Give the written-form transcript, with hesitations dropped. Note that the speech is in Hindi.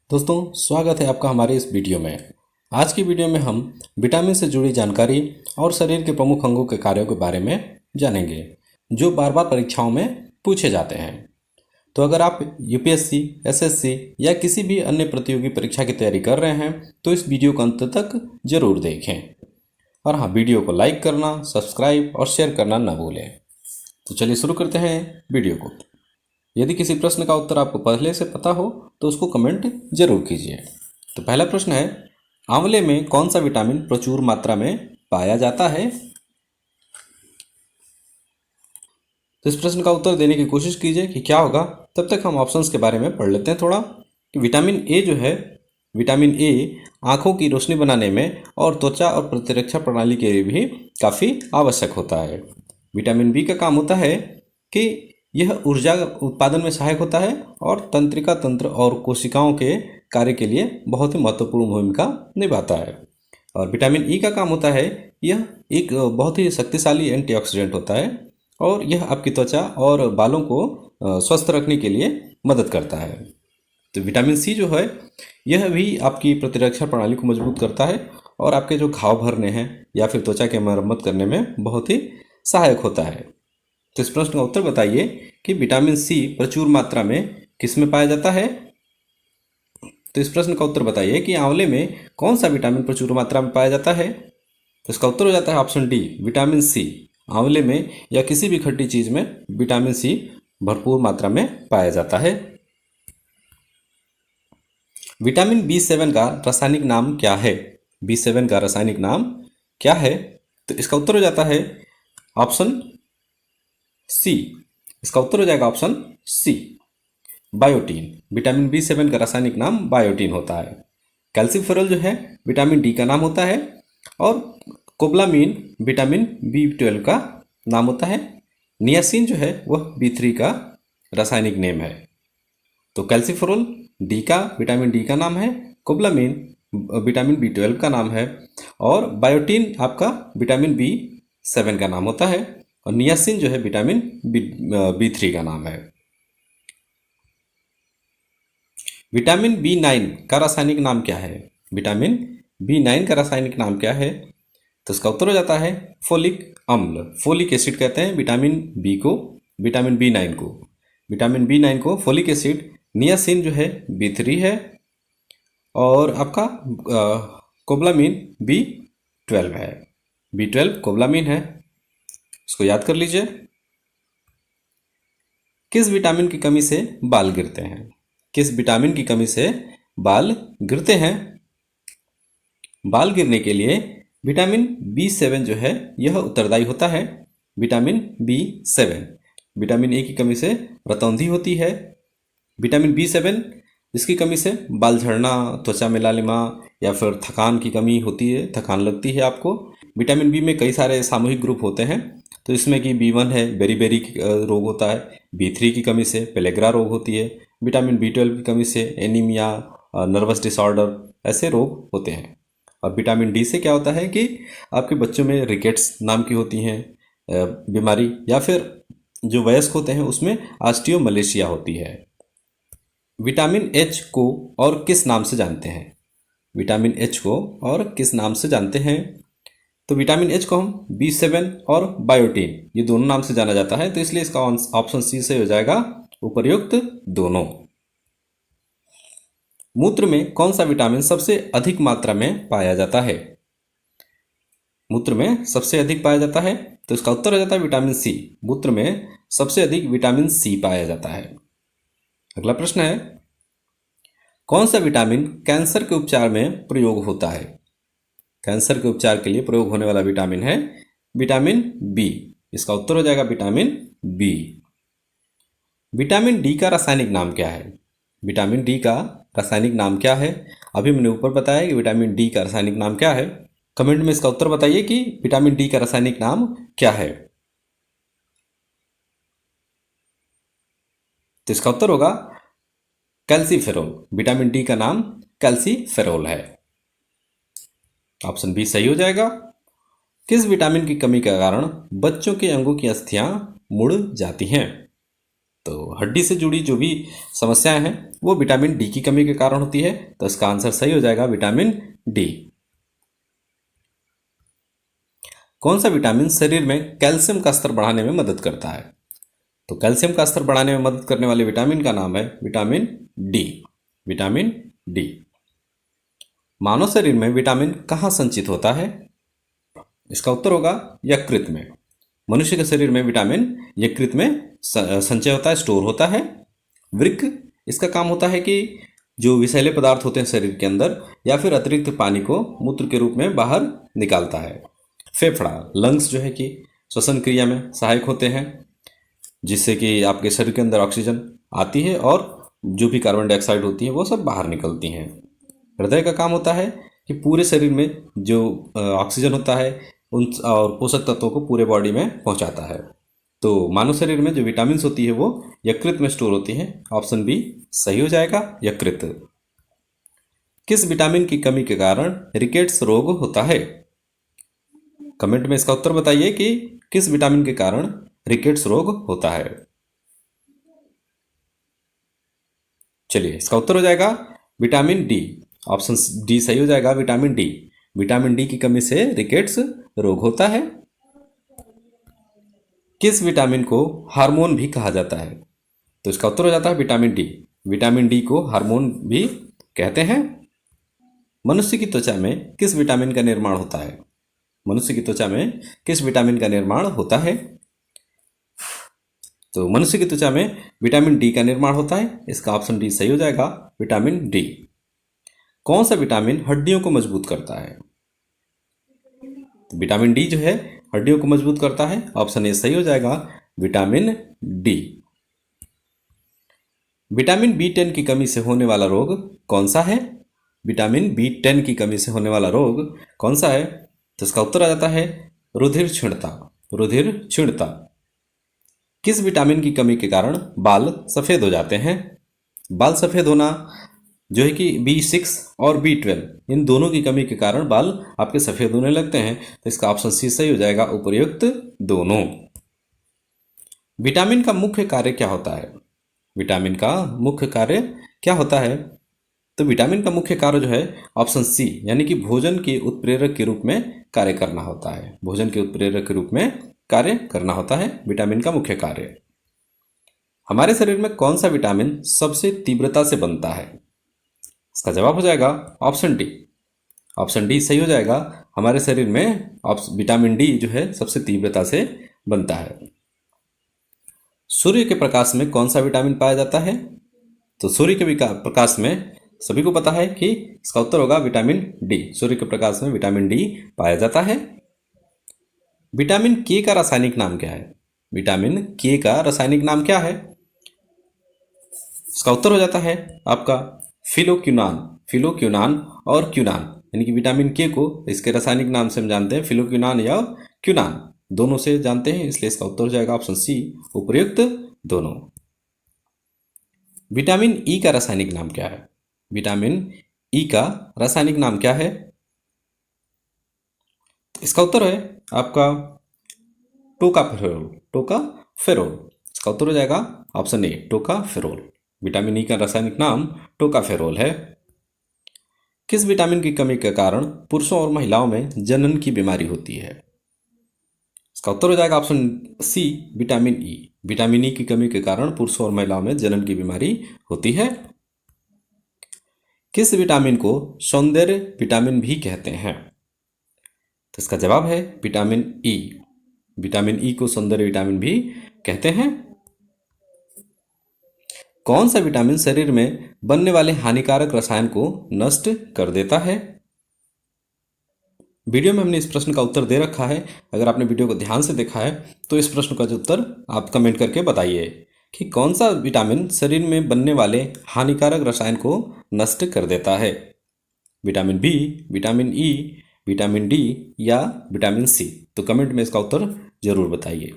दोस्तों, स्वागत है आपका हमारे इस वीडियो में। आज की वीडियो में हम विटामिन से जुड़ी जानकारी और शरीर के प्रमुख अंगों के कार्यों के बारे में जानेंगे, जो बार बार परीक्षाओं में पूछे जाते हैं। तो अगर आप यूपीएससी, एसएससी या किसी भी अन्य प्रतियोगी परीक्षा की तैयारी कर रहे हैं तो इस वीडियो को अंत तक जरूर देखें। और हाँ, वीडियो को लाइक करना, सब्सक्राइब और शेयर करना ना भूलें। तो चलिए शुरू करते हैं वीडियो को। यदि किसी प्रश्न का उत्तर आपको पहले से पता हो तो उसको कमेंट जरूर कीजिए। तो पहला प्रश्न है, आंवले में कौन सा विटामिन प्रचुर मात्रा में पाया जाता है? तो इस प्रश्न का उत्तर देने की कोशिश कीजिए कि क्या होगा। तब तक हम ऑप्शंस के बारे में पढ़ लेते हैं थोड़ा। कि विटामिन ए जो है, विटामिन ए आँखों की रोशनी बनाने में और त्वचा और प्रतिरक्षा प्रणाली के लिए भी काफ़ी आवश्यक होता है। विटामिन बी का काम होता है कि यह ऊर्जा उत्पादन में सहायक होता है और तंत्रिका तंत्र और कोशिकाओं के कार्य के लिए बहुत ही महत्वपूर्ण भूमिका निभाता है। और विटामिन ई का काम होता है, यह एक बहुत ही शक्तिशाली एंटीऑक्सीडेंट होता है और यह आपकी त्वचा और बालों को स्वस्थ रखने के लिए मदद करता है। तो विटामिन सी जो है, यह भी आपकी प्रतिरक्षा प्रणाली को मजबूत करता है और आपके जो घाव भरने हैं या फिर त्वचा की मरम्मत करने में बहुत ही सहायक होता है। तो इस प्रश्न का उत्तर बताइए कि विटामिन सी प्रचुर मात्रा में किस में पाया जाता है? तो इस प्रश्न का उत्तर बताइए कि आंवले में कौन सा विटामिन प्रचुर मात्रा में पाया जाता है? तो इसका उत्तर हो जाता है ऑप्शन डी, विटामिन सी। आंवले में या किसी भी खट्टी चीज में विटामिन सी भरपूर मात्रा में पाया जाता है। विटामिन बी7 का रासायनिक नाम क्या है? बी7 का रासायनिक नाम क्या है? तो इसका उत्तर हो जाता है ऑप्शन सी। इसका उत्तर हो जाएगा ऑप्शन सी, बायोटीन। विटामिन बी7 का रासायनिक नाम बायोटीन होता है। कैल्सीफेरॉल जो है विटामिन डी का नाम होता है और कोबलामीन विटामिन बी12 का नाम होता है। नियासिन जो है वह बी3 का रासायनिक नेम है। तो कैल्सीफेरॉल डी का, विटामिन डी का नाम है, कोबलामीन विटामिन बी12 का नाम है और बायोटीन आपका विटामिन बी7 का नाम होता है और नियासिन जो है विटामिन बी3 का नाम है। विटामिन बी9 का रासायनिक नाम क्या है? विटामिन बी9 का रासायनिक नाम क्या है? तो इसका उत्तर हो जाता है फोलिक अम्ल। फोलिक एसिड कहते हैं विटामिन बी को, विटामिन बी9 को। विटामिन बी9 को फोलिक एसिड। नियासिन जो है बी3 है और आपका कोबलामीन बी12 है। बी12 कोबलामीन है, इसको याद कर लीजिए। किस विटामिन की कमी से बाल गिरते हैं? किस विटामिन की कमी से बाल गिरते हैं? बाल गिरने के लिए विटामिन बी7 जो है यह उत्तरदायी होता है। विटामिन बी7, विटामिन ए की कमी से रतौंधी होती है। विटामिन बी7 इसकी कमी से बाल झड़ना, त्वचा में लालिमा या फिर थकान की कमी होती है, थकान लगती है आपको। विटामिन बी में कई सारे सामूहिक ग्रुप होते हैं, तो इसमें कि बी1 है, बेरी रोग होता है। बी3 की कमी से पेलेग्रा रोग होती है। विटामिन बी12 की कमी से एनीमिया, नर्वस डिसऑर्डर, ऐसे रोग होते हैं। और विटामिन डी से क्या होता है कि आपके बच्चों में रिकेट्स नाम की होती हैं बीमारी, या फिर जो वयस्क होते हैं उसमें ऑस्टियोमलेशिया होती है। विटामिन एच को और किस नाम से जानते हैं? विटामिन एच को और किस नाम से जानते हैं? तो विटामिन एच को हम बी7 और बायोटीन, ये दोनों नाम से जाना जाता है, तो इसलिए इसका ऑप्शन सी से हो जाएगा उपर्युक्त दोनों। मूत्र में कौन सा विटामिन सबसे अधिक मात्रा में पाया जाता है? मूत्र में सबसे अधिक पाया जाता है, तो इसका उत्तर हो जाता है विटामिन सी। मूत्र में सबसे अधिक विटामिन सी पाया जाता है। अगला प्रश्न है, कौन सा विटामिन कैंसर के उपचार में प्रयोग होता है? कैंसर के उपचार के लिए प्रयोग होने वाला विटामिन है विटामिन बी। इसका उत्तर हो जाएगा विटामिन बी। विटामिन डी का रासायनिक नाम क्या है? विटामिन डी का रासायनिक नाम क्या है? अभी मैंने ऊपर बताया कि विटामिन डी का रासायनिक नाम क्या है। कमेंट में इसका उत्तर बताइए कि विटामिन डी का रासायनिक नाम क्या है। तो इसका उत्तर होगा कैल्सीफेरॉल। विटामिन डी का नाम कैल्सीफेरॉल है। ऑप्शन बी सही हो जाएगा। किस विटामिन की कमी के कारण बच्चों के अंगों की अस्थियां मुड़ जाती हैं? तो हड्डी से जुड़ी जो भी समस्याएं हैं वो विटामिन डी की कमी के कारण होती है, तो इसका आंसर सही हो जाएगा विटामिन डी। कौन सा विटामिन शरीर में कैल्शियम का स्तर बढ़ाने में मदद करता है? तो कैल्शियम का स्तर बढ़ाने में मदद करने वाले विटामिन का नाम है विटामिन डी। Vitamin D. मानव शरीर में विटामिन कहाँ संचित होता है? इसका उत्तर होगा यकृत में। मनुष्य के शरीर में विटामिन यकृत में संचय होता है, स्टोर होता है। वृक्क, इसका काम होता है कि जो विषैले पदार्थ होते हैं शरीर के अंदर या फिर अतिरिक्त पानी को मूत्र के रूप में बाहर निकालता है। फेफड़ा, लंग्स जो है कि श्वसन क्रिया में सहायक होते हैं, जिससे कि आपके शरीर के अंदर ऑक्सीजन आती है और जो भी कार्बन डाइऑक्साइड होती है वो सब बाहर निकलती हैं। हृदय का काम होता है कि पूरे शरीर में जो ऑक्सीजन होता है उन और पोषक तत्वों को पूरे बॉडी में पहुंचाता है। तो मानव शरीर में जो विटामिन होती है वो यकृत में स्टोर होती है। ऑप्शन बी सही हो जाएगा, यकृत। किस विटामिन की कमी के कारण रिकेट्स रोग होता है? कमेंट में इसका उत्तर बताइए कि किस विटामिन के कारण रिकेट्स रोग होता है। चलिए, इसका उत्तर हो जाएगा विटामिन डी। ऑप्शन डी सही हो जाएगा, विटामिन डी। विटामिन डी की कमी से रिकेट्स रोग होता है। किस विटामिन को हार्मोन भी कहा जाता है? तो इसका उत्तर हो जाता है विटामिन डी। विटामिन डी को हार्मोन भी कहते हैं। मनुष्य की त्वचा में किस विटामिन का निर्माण होता है? मनुष्य की त्वचा में किस विटामिन का निर्माण होता है? तो मनुष्य की त्वचा में विटामिन डी का निर्माण होता है। इसका ऑप्शन डी सही हो जाएगा, विटामिन डी। कौन सा विटामिन हड्डियों को मजबूत करता है? तो विटामिन डी जो है हड्डियों को मजबूत करता है। ऑप्शन ए सही हो जाएगा, विटामिन डी। विटामिन बी10 की कमी से होने वाला रोग कौन सा है? विटामिन बी10 की कमी से होने वाला रोग कौन सा है? तो इसका उत्तर आ जाता है रुधिर क्षीणता। रुधिर क्षीणता। किस विटामिन की कमी के कारण बाल सफेद हो जाते हैं? बाल सफेद होना जो है कि B6 और B12 इन दोनों की कमी के कारण बाल आपके सफेद होने लगते हैं। तो इसका ऑप्शन सी सही हो जाएगा, उपर्युक्त दोनों। विटामिन का मुख्य कार्य क्या होता है? विटामिन का मुख्य कार्य क्या होता है? तो विटामिन का मुख्य कार्य जो है ऑप्शन सी यानी कि भोजन के उत्प्रेरक के रूप में कार्य करना होता है। भोजन के उत्प्रेरक के रूप में कार्य करना होता है विटामिन का मुख्य कार्य। हमारे शरीर में कौन सा विटामिन सबसे तीव्रता से बनता है? इसका जवाब हो जाएगा ऑप्शन डी। ऑप्शन डी सही हो जाएगा। हमारे शरीर में विटामिन डी जो है सबसे तीव्रता से बनता है। सूर्य के प्रकाश में कौन सा विटामिन पाया जाता है? तो सूर्य के प्रकाश में सभी को पता है कि इसका उत्तर होगा विटामिन डी। सूर्य के प्रकाश में विटामिन डी पाया जाता है। विटामिन के का रासायनिक नाम क्या है? विटामिन के का रासायनिक नाम क्या है? इसका उत्तर हो जाता है आपका फिलोक्यूनान। फिलोक्यूनान और क्यूनान यानी कि विटामिन के को इसके रासायनिक नाम से हम जानते हैं फिलोक्यूनान या क्यूनान, दोनों से जानते हैं, इसलिए इसका उत्तर हो जाएगा ऑप्शन सी, उपर्युक्त दोनों। विटामिन ई का रासायनिक नाम क्या है? विटामिन ई का रासायनिक नाम क्या है? इसका उत्तर है आपका टोकाफेरोल। टोकाफेरोल। इसका उत्तर हो जाएगा ऑप्शन ए, टोकाफेरोल। विटामिन ई का रासायनिक नाम टोकाफेरोल है। किस विटामिन की कमी के कारण पुरुषों और महिलाओं में जनन की बीमारी होती है? इसका उत्तर हो जाएगा option C, vitamin E. Vitamin E की कमी के कारण पुरुषों और महिलाओं में जनन की बीमारी होती है। किस विटामिन को सौंदर्य विटामिन भी कहते हैं? तो इसका जवाब है विटामिन ई। विटामिन ई को सौंदर्य विटामिन भी कहते हैं। कौन सा विटामिन शरीर में बनने वाले हानिकारक रसायन को नष्ट कर देता है? वीडियो में हमने इस प्रश्न का उत्तर दे रखा है। अगर आपने वीडियो को ध्यान से देखा है तो इस प्रश्न का जो उत्तर आप कमेंट करके बताइए कि कौन सा विटामिन शरीर में बनने वाले हानिकारक रसायन को नष्ट कर देता है। Vitamin B, vitamin E, vitamin D या विटामिन सी? तो कमेंट में इसका उत्तर जरूर बताइए।